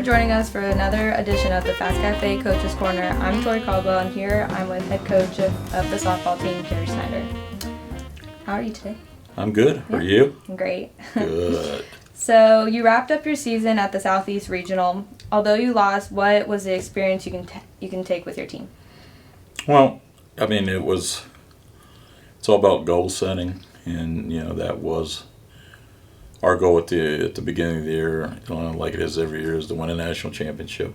joining us for another edition of the Fast Cafe Coach's Corner. I'm Tori Caldwell, and here I'm with head coach of the softball team, Tori Snyder. How are you today? I'm good. How are you? Great. Good. So you wrapped up your season at the Southeast Regional. Although you lost, what was the experience you can take with your team? Well, I mean, it's all about goal setting, and that was our goal at the beginning of the year, like it is every year, is to win a national championship.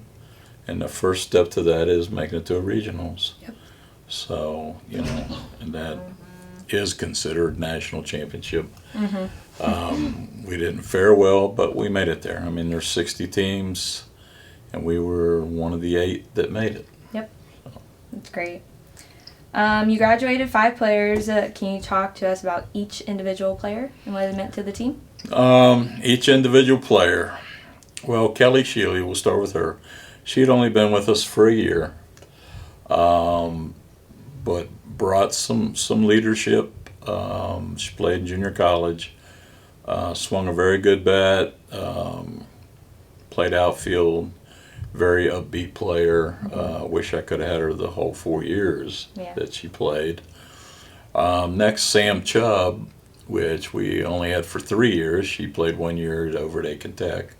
And the first step to that is making it to a regionals. Yep. So, and that is considered national championship. Mm-hmm. We didn't fare well, but we made it there. I mean, there's 60 teams, and we were one of the 8 that made it. Yep. So. That's great. You graduated 5 players. Can you talk to us about each individual player and what it meant to the team? Each individual player. Well, Kelly Shealy, we'll start with her. She had only been with us for a year, but brought some leadership. She played in junior college, swung a very good bat, played outfield, very upbeat player. Wish I could have had her the whole 4 years that she played. Next, Sam Chubb, which we only had for 3 years. She played 1 year over at Aiken Tech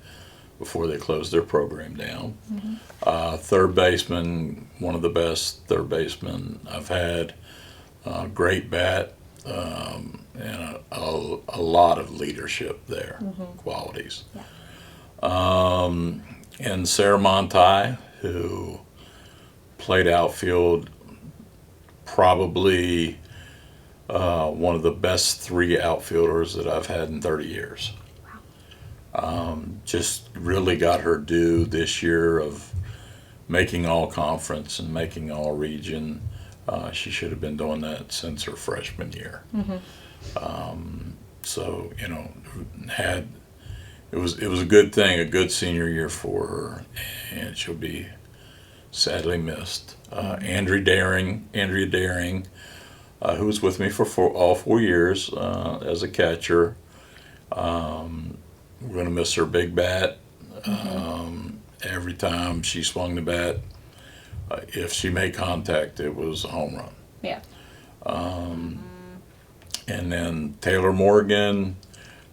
before they closed their program down. Mm-hmm. Third baseman, one of the best third basemen I've had. Great bat, and a lot of leadership there, qualities. Yeah. And Sarah Montai, who played outfield, probably one of the best 3 outfielders that I've had in 30 years. Wow. Just really got her due this year of making all conference and making all region. She should have been doing that since her freshman year. Mm-hmm. So it was a good thing, a good senior year for her, and she'll be sadly missed. Andrea Daring, who was with me for all 4 years as a catcher. We're going to miss her big bat. Every time she swung the bat, if she made contact, it was a home run. Yeah. And then Taylor Morgan,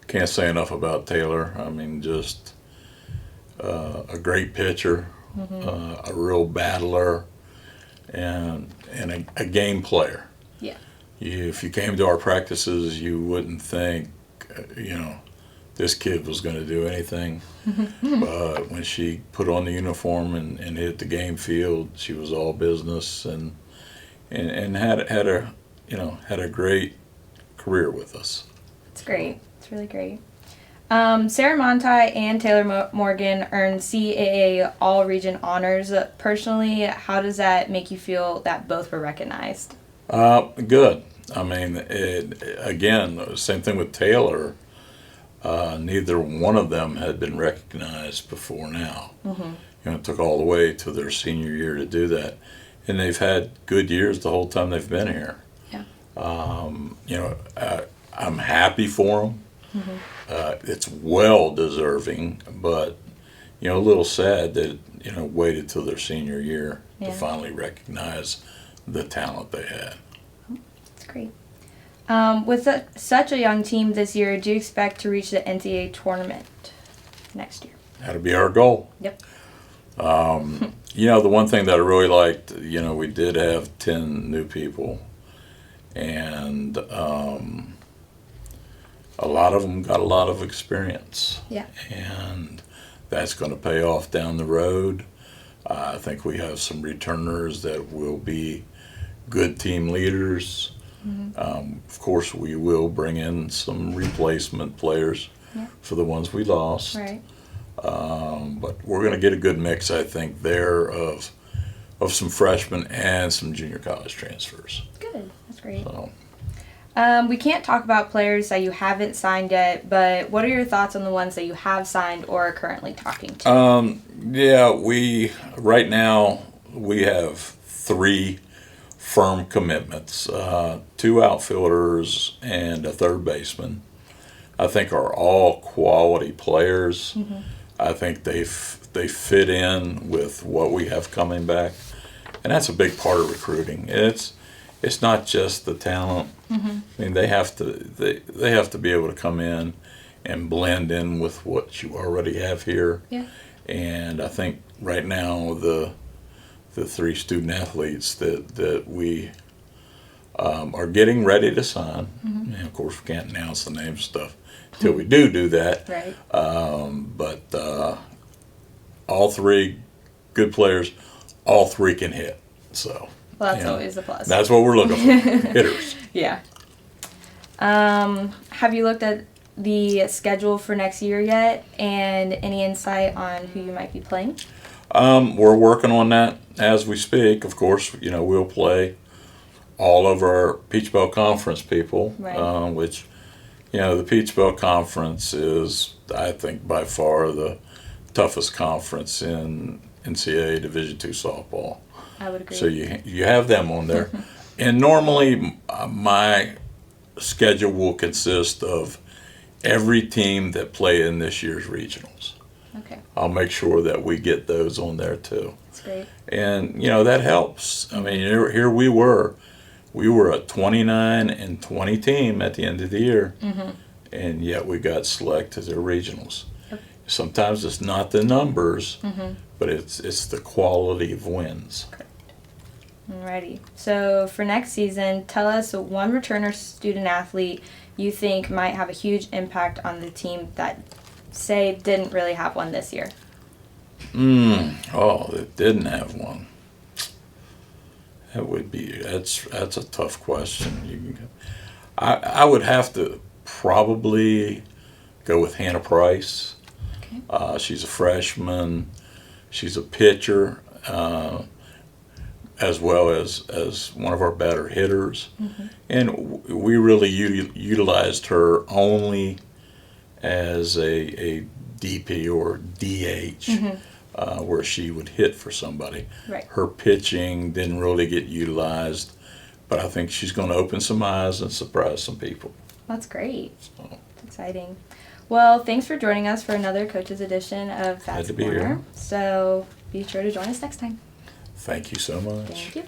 can't say enough about Taylor. I mean, just a great pitcher, a real battler, and a game player. Yeah. If you came to our practices, you wouldn't think, this kid was going to do anything. But when she put on the uniform and hit the game field, she was all business and had a great career with us. It's great. It's really great. Sarah Montai and Taylor Morgan earned CAA All-Region honors. Personally, how does that make you feel that both were recognized? Good. I mean, again, same thing with Taylor. Neither one of them had been recognized before now. It took all the way to their senior year to do that. And they've had good years the whole time they've been here. Yeah. I'm happy for them. It's well deserving, but a little sad that waited till their senior year to finally recognize the talent they had. That's great. With such a young team this year, do you expect to reach the NCAA tournament next year? That'll be our goal. Yep. The one thing that I really liked, we did have 10 new people, and a lot of them got a lot of experience. Yeah. And that's going to pay off down the road. I think we have some returners that will be good team leaders. Of course, we will bring in some replacement players for the ones we lost. Right. But we're going to get a good mix, I think, there of some freshmen and some junior college transfers. Good. That's great. So. We can't talk about players that you haven't signed yet, but what are your thoughts on the ones that you have signed or are currently talking to? Right now we have 3 firm commitments, 2 outfielders and a third baseman. I think are all quality players. I think they they fit in with what we have coming back, and that's a big part of recruiting. It's not just the talent. I mean, they have to be able to come in and blend in with what you already have here. Yeah. And I think right now the 3 student athletes that we are getting ready to sign, and of course we can't announce the names and stuff until we do that. Right. But all 3 good players, all 3 can hit. So. Well, that's always a plus. That's what we're looking for, hitters. Yeah. Have you looked at the schedule for next year yet, and any insight on who you might be playing? We're working on that as we speak. Of course, we'll play all of our Peach Belt Conference people, Right. which, the Peach Belt Conference is, I think, by far the toughest conference in NCAA Division II softball. I would agree. So you have them on there. And normally my schedule will consist of every team that play in this year's regionals. Okay. I'll make sure that we get those on there too. That's great. And, that helps. I mean, here we were a 29-20 team at the end of the year, and yet we got selected to regionals. Yep. Sometimes it's not the numbers, but it's the quality of wins. Alrighty. So for next season, tell us one returner student athlete you think might have a huge impact on the team that, say, didn't really have one this year. That didn't have one. That's a tough question. I would have to probably go with Hannah Price. Okay. She's a freshman. She's a pitcher. As well as one of our better hitters. And we really utilized her only as a DP or DH, where she would hit for somebody. Right. Her pitching didn't really get utilized, but I think she's going to open some eyes and surprise some people. That's great. That's exciting. Well, thanks for joining us for another Coach's Edition of Glad That's to be Corner. here. So be sure to join us next time. Thank you so much. Thank you.